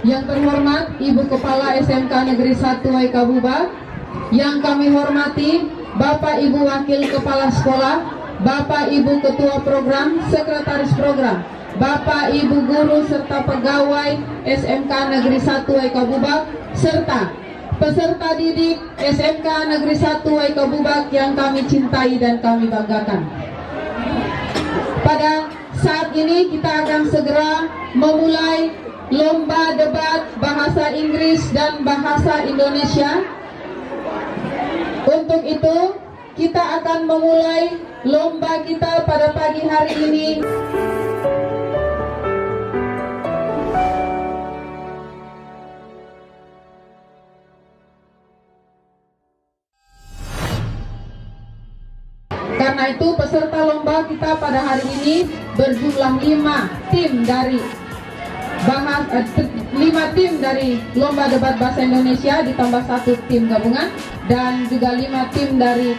Yang terhormat Ibu Kepala SMK Negeri 1 Waikabubak, yang kami hormati Bapak Ibu Wakil Kepala Sekolah, Bapak Ibu Ketua Program, Sekretaris Program, Bapak Ibu Guru serta pegawai SMK Negeri 1 Waikabubak, serta peserta didik SMK Negeri 1 Waikabubak yang kami cintai dan kami banggakan. Pada saat ini kita akan segera memulai lomba debat bahasa Inggris dan bahasa Indonesia. Untuk itu, kita akan memulai lomba kita pada pagi hari ini. Karena itu, peserta lomba kita pada hari ini berjumlah 5 tim dari 5 tim dari lomba debat bahasa Indonesia ditambah 1 tim gabungan, dan juga 5 tim dari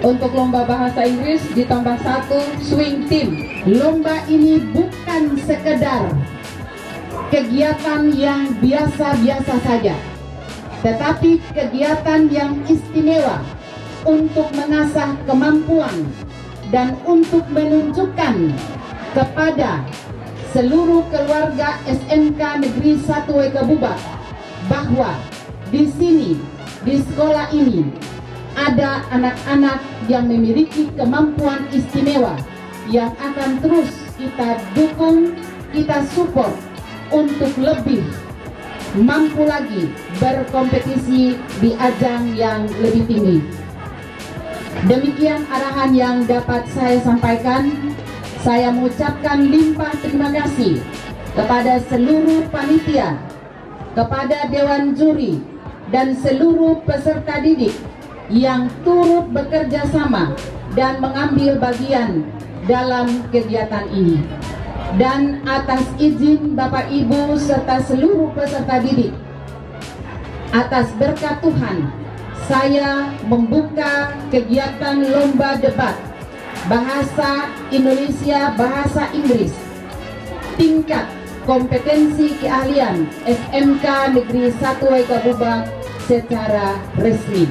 untuk lomba bahasa Inggris ditambah 1 swing team. Lomba ini bukan sekedar kegiatan yang biasa-biasa saja, tetapi kegiatan yang istimewa untuk mengasah kemampuan dan untuk menunjukkan kepada seluruh keluarga SMK Negeri 1 Waikabubak bahwa di sini, di sekolah ini ada anak-anak yang memiliki kemampuan istimewa yang akan terus kita dukung, kita support untuk lebih mampu lagi berkompetisi di ajang yang lebih tinggi. Demikian arahan yang dapat saya sampaikan. Saya mengucapkan limpah terima kasih kepada seluruh panitia, kepada Dewan Juri, dan seluruh peserta didik yang turut bekerja sama dan mengambil bagian dalam kegiatan ini. Dan atas izin Bapak Ibu serta seluruh peserta didik, atas berkat Tuhan, saya membuka kegiatan lomba debat bahasa Indonesia, bahasa Inggris tingkat kompetensi keahlian SMK Negeri 1 Waikabubak secara resmi.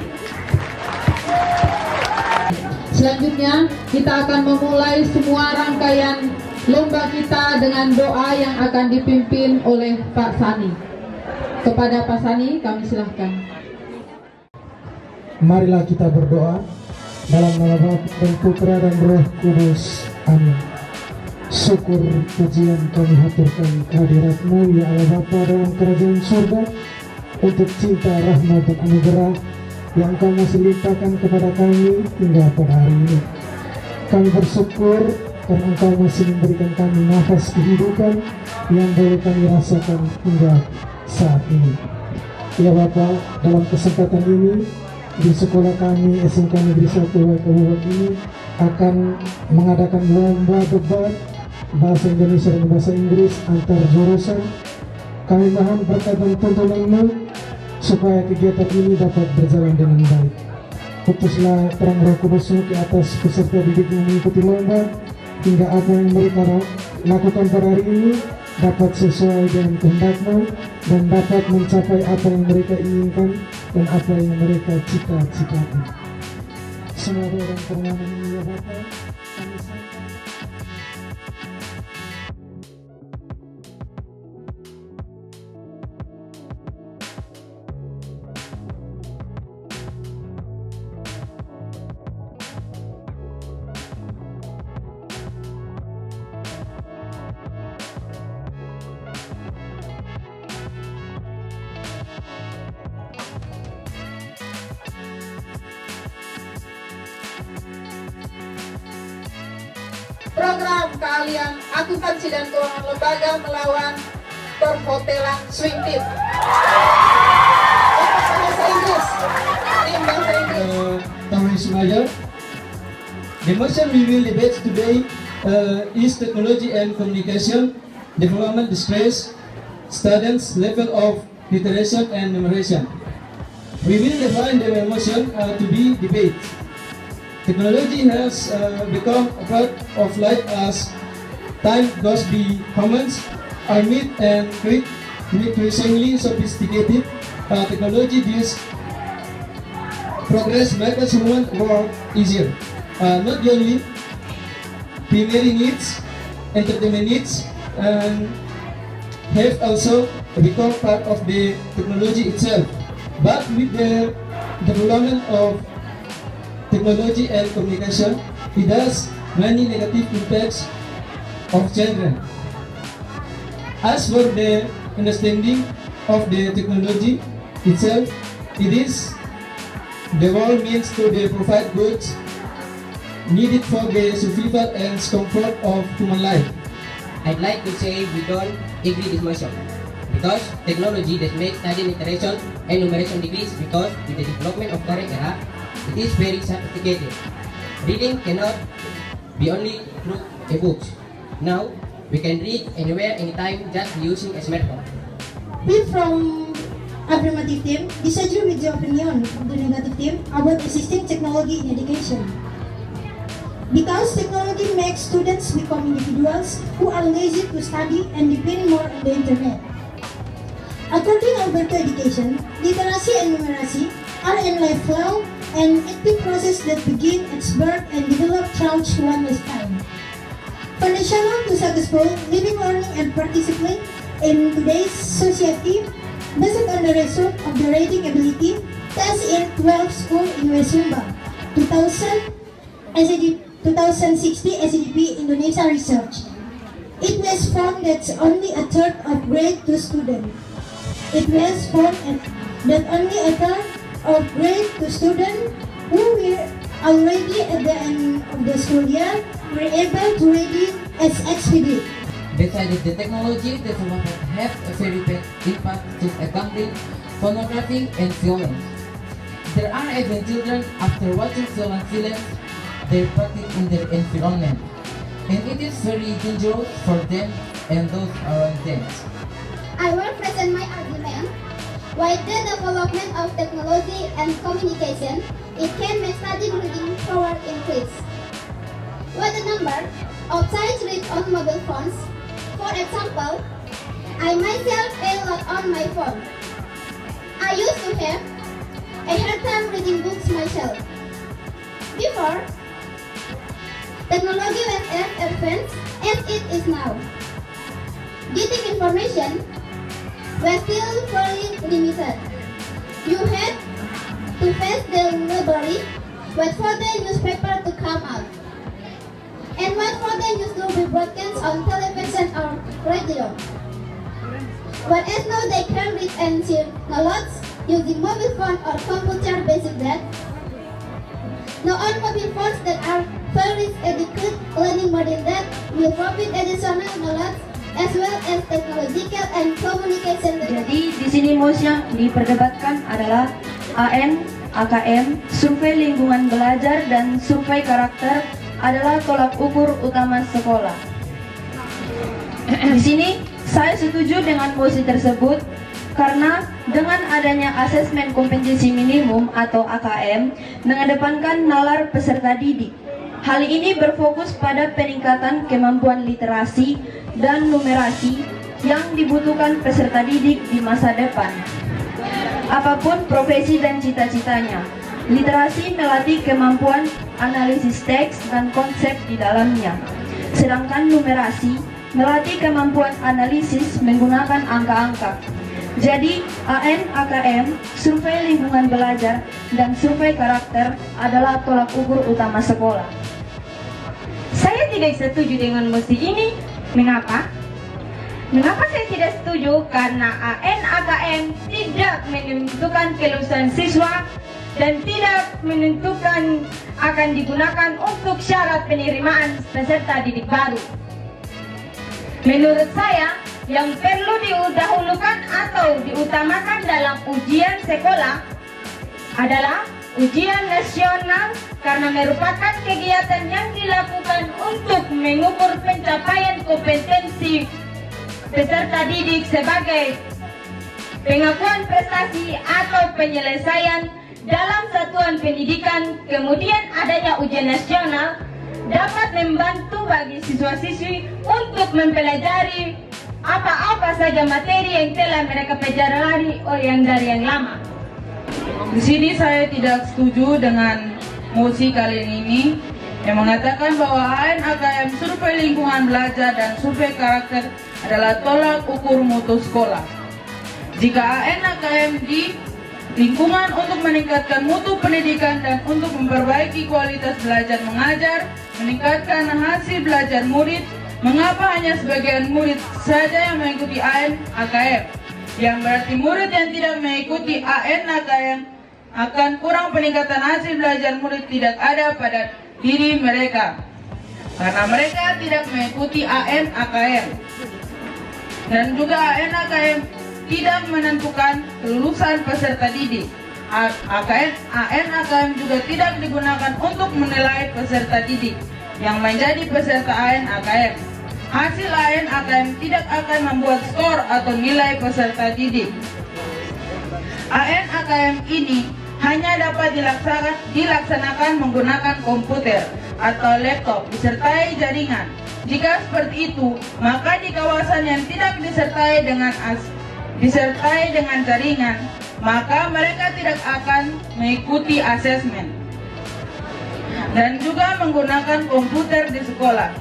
Selanjutnya kita akan memulai semua rangkaian lomba kita dengan doa yang akan dipimpin oleh Pak Sani. Kepada Pak Sani kami silahkan. Marilah kita berdoa. Dalam nama Bapa dan Putra dan Roh Kudus. Amin. Syukur pujian kami haturkan kehadirat-Mu ya Allah Bapa dalam kerajaan surga, untuk cinta, rahmat dan anugerah yang Engkau masih limpahkan kepada kami hingga pada hari ini. Kami bersyukur karena Engkau masih memberikan kami nafas kehidupan yang boleh kami rasakan hingga saat ini. Ya Bapa, dalam kesempatan ini di sekolah kami SMK Negeri 1 Waikabubak ini akan mengadakan lomba debat bahasa Indonesia dan bahasa Inggris antar jurusan. Kami mohon berkat dan tuntunan-Mu supaya kegiatan ini dapat berjalan dengan baik. Putuslah terang Roh Kudus-Mu ke atas peserta didik yang mengikuti lomba, hingga apa yang mereka lakukan pada hari ini dapat sesuai dengan kehendak-Mu dan dapat mencapai apa yang mereka inginkan dan apa yang mereka cita-citakan. Semua doa dan permohonan ini ya Bapa, kami sampaikan. Program keahlian akuntansi dan keuangan lembaga melawan perhotelan swing team. Untuk bahasa Inggris, tim bahasa Inggris. Taman Sumaja. The motion we will debate today is technology and communication development displays students' level of literation and memorization. We will define the motion to be debate. Technology has become a part of life as time goes by. Humans are meet and greet increasingly sophisticated technology, this progress makes human work easier. Not only primary needs, entertainment needs, and have also become part of the technology itself. But with the development of technology and communication, it has many negative impacts of children. As for the understanding of the technology itself, it is the world means to provide goods needed for the survival and comfort of human life. I'd like to say we don't agree this motion because technology that makes study iteration and numeration decrease because with the development of current era, it is very sophisticated. Reading cannot be only through a book. Now, we can read anywhere, anytime, just using a smartphone. We from affirmative team disagree with the opinion of the negative team about existing technology in education. Because technology makes students become individuals who are lazy to study and depend more on the internet. According to Alberta Education, literacy and numeracy are a lifelong and active process that begin at birth and develop throughout one lifetime. Foundational to successful living, learning, and participation in today's society based on the result of the reading ability test in 12 schools in West Sumba, 2060 SCDP Indonesia research. It was found that only a third of grade 2 students. It was found that only a third of grade 2 students who were already at the end of the school year were able to read as expedient. Besides, the technology development have a very bad impact to accounting, phonography, and violence. There are even children after watching violent films, they practice in their environment, and it is very dangerous for them and those around them. I will present my argument. With the development of technology and communication, it can make study reading power increase. With the number of sites read on mobile phones, for example, I myself a lot on my phone. I used to have a hard time reading books myself. Before, technology was as advanced as it is now. Getting information was still very limited. You had to face the library, wait for the newspaper to come out, and wait for the news to be broadcast on television or radio. Whereas now they can read and share knowledge using mobile phone or computer basic that. Now on mobile phones that are very adequate learning more than that will provide additional knowledge as well as technological and communication. Jadi di sini motion yang diperdebatkan adalah AN, AKM, survei lingkungan belajar dan survei karakter adalah tolak ukur utama sekolah. Di sini saya setuju dengan mosi tersebut karena dengan adanya asesmen kompetensi minimum atau AKM mengedepankan nalar peserta didik. Hal ini berfokus pada peningkatan kemampuan literasi dan numerasi yang dibutuhkan peserta didik di masa depan. Apapun profesi dan cita-citanya, literasi melatih kemampuan analisis teks dan konsep di dalamnya. Sedangkan numerasi melatih kemampuan analisis menggunakan angka-angka. Jadi, AN, AKM, survei lingkungan belajar, dan survei karakter adalah tolak ukur utama sekolah. Saya tidak setuju dengan mosi ini. Mengapa? Mengapa saya tidak setuju? Karena AN, AKM tidak menentukan kelulusan siswa dan tidak menentukan akan digunakan untuk syarat penerimaan peserta didik baru. Menurut saya, yang perlu didahulukan atau diutamakan dalam ujian sekolah adalah ujian nasional karena merupakan kegiatan yang dilakukan untuk mengukur pencapaian kompetensi peserta didik sebagai pengakuan prestasi atau penyelesaian dalam satuan pendidikan. Kemudian adanya ujian nasional dapat membantu bagi siswa-siswi untuk mempelajari apa saja materi yang telah mereka pelajari dari yang lama. Di sini saya tidak setuju dengan mosi kali ini yang mengatakan bahwa AN-AKM survei lingkungan belajar dan survei karakter adalah tolak ukur mutu sekolah. Jika AN-AKM di lingkungan untuk meningkatkan mutu pendidikan dan untuk memperbaiki kualitas belajar mengajar, meningkatkan hasil belajar murid, mengapa hanya sebagian murid saja yang mengikuti AN-AKM? Yang berarti murid yang tidak mengikuti AN-AKM akan kurang peningkatan hasil belajar murid tidak ada pada diri mereka karena mereka tidak mengikuti AN-AKM. Dan juga AN-AKM tidak menentukan kelulusan peserta didik. AN-AKM juga tidak digunakan untuk menilai peserta didik yang menjadi peserta AN-AKM. Hasil AN-AKM tidak akan membuat skor atau nilai peserta didik. AN-AKM ini hanya dapat dilaksanakan menggunakan komputer atau laptop disertai jaringan. Jika seperti itu, maka di kawasan yang tidak disertai dengan jaringan, maka mereka tidak akan mengikuti asesmen dan juga menggunakan komputer di sekolah.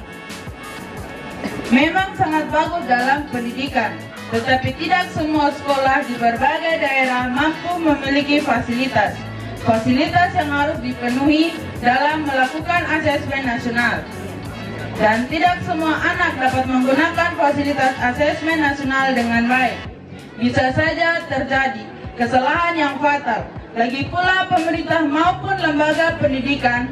Memang sangat bagus dalam pendidikan, tetapi tidak semua sekolah di berbagai daerah mampu memiliki fasilitas yang harus dipenuhi dalam melakukan asesmen nasional. Dan tidak semua anak dapat menggunakan fasilitas asesmen nasional dengan baik. Bisa saja terjadi kesalahan yang fatal. Lagi pula pemerintah maupun lembaga pendidikan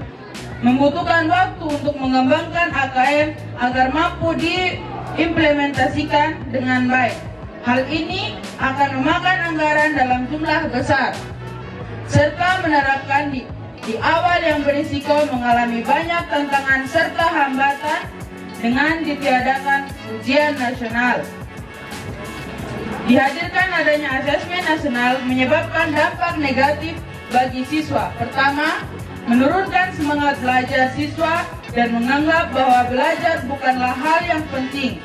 membutuhkan waktu untuk mengembangkan AKM agar mampu diimplementasikan dengan baik. Hal ini akan memakan anggaran dalam jumlah besar, serta menerapkan di awal yang berisiko mengalami banyak tantangan serta hambatan dengan ditiadakan ujian nasional. Dihadirkan adanya asesmen nasional menyebabkan dampak negatif bagi siswa. Pertama, menurunkan semangat belajar siswa dan menganggap bahwa belajar bukanlah hal yang penting.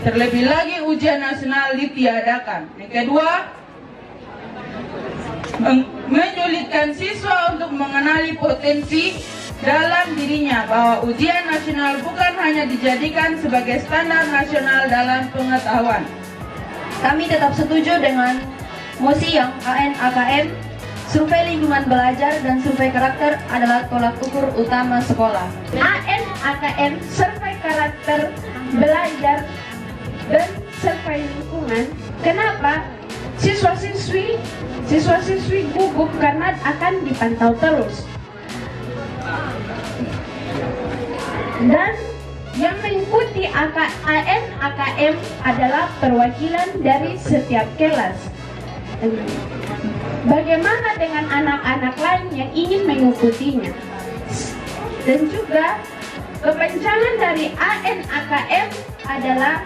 Terlebih lagi ujian nasional ditiadakan. Yang kedua, menyulitkan siswa untuk mengenali potensi dalam dirinya bahwa ujian nasional bukan hanya dijadikan sebagai standar nasional dalam pengetahuan. Kami tetap setuju dengan mosi yang AN-AKM, survei lingkungan belajar dan survei karakter adalah tolak ukur utama sekolah. AN-AKM, survei karakter, belajar, dan survei lingkungan. Kenapa? Siswa-siswi gugup karena akan dipantau terus. Dan yang mengikuti AN-AKM adalah perwakilan dari setiap kelas. Bagaimana dengan anak-anak lain yang ingin mengikutinya? Dan juga kepanjangan dari AN-AKM adalah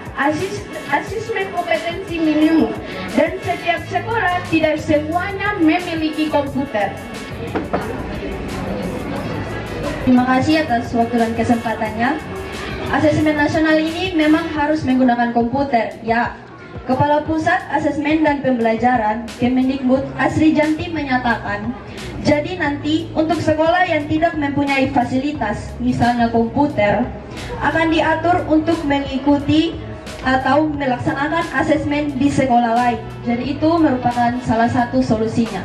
asesmen kompetensi minimum, dan setiap sekolah tidak semuanya memiliki komputer. Terima kasih atas waktu dan kesempatannya. Asesmen nasional ini memang harus menggunakan komputer. Ya, Kepala Pusat Asesmen dan Pembelajaran Kemendikbud Asri Janti menyatakan, jadi nanti untuk sekolah yang tidak mempunyai fasilitas, misalnya komputer, akan diatur untuk mengikuti atau melaksanakan asesmen di sekolah lain. Jadi itu merupakan salah satu solusinya.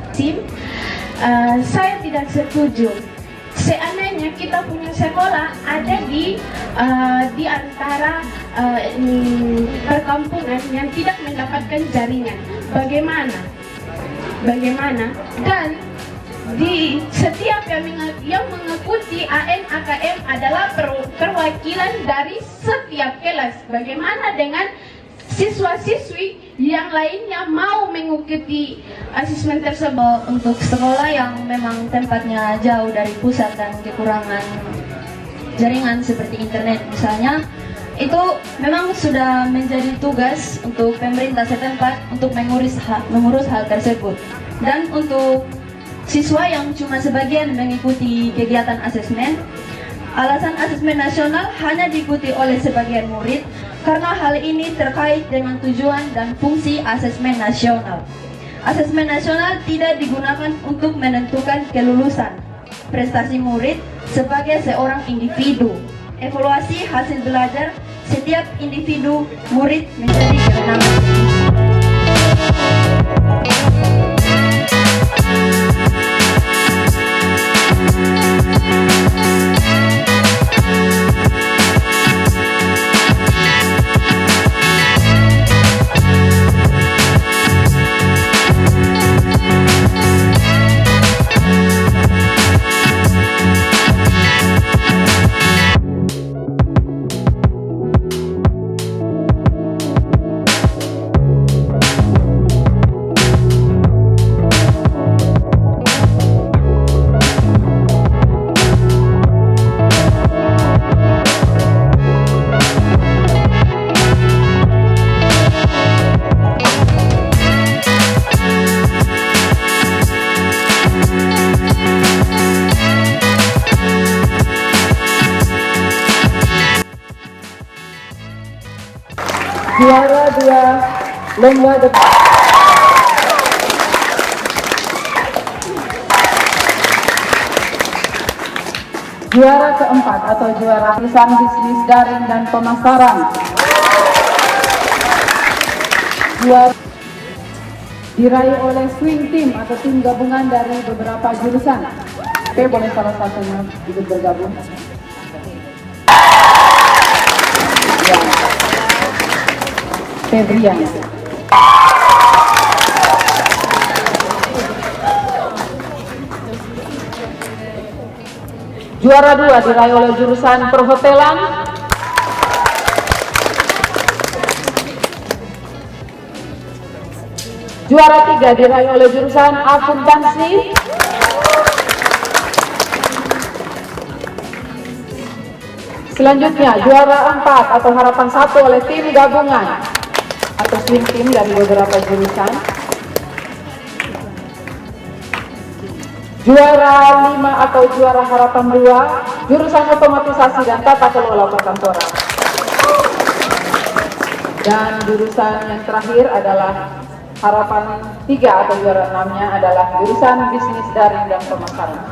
Saya tidak setuju. Seandainya kita punya sekolah ada di antara perkampungan yang tidak mendapatkan jaringan, bagaimana? Dan di setiap yang mengikuti AN-AKM adalah perwakilan dari setiap kelas. Bagaimana dengan siswa-siswi yang lainnya mau mengikuti asesmen tersebut? Untuk sekolah yang memang tempatnya jauh dari pusat dan kekurangan jaringan seperti internet misalnya, itu memang sudah menjadi tugas untuk pemerintah setempat untuk mengurus hal tersebut. Dan untuk siswa yang cuma sebagian mengikuti kegiatan asesmen, Alasan asesmen nasional hanya diikuti oleh sebagian murid karena hal ini terkait dengan tujuan dan fungsi asesmen nasional. Asesmen nasional tidak digunakan untuk menentukan kelulusan prestasi murid sebagai seorang individu. Evaluasi hasil belajar setiap individu murid menjadi kewenangan. Juara 2 lomba debat. Juara keempat atau juara tulisan bisnis daring dan pemasaran. Juara diraih oleh swing team atau tim gabungan dari beberapa jurusan. Oke, boleh salah satunya ikut bergabung. Ya. Febrian. Juara 2 diraih oleh jurusan perhotelan. Juara 3 diraih oleh jurusan akuntansi. Selanjutnya juara 4 atau harapan 1 oleh tim gabungan atau swing team dari beberapa jurusan. Juara 5 atau juara harapan 2 jurusan otomatisasi dan tata kelola perkantoran. Dan jurusan yang terakhir adalah harapan 3 atau juara 6-nya adalah jurusan bisnis daring dan pemasaran.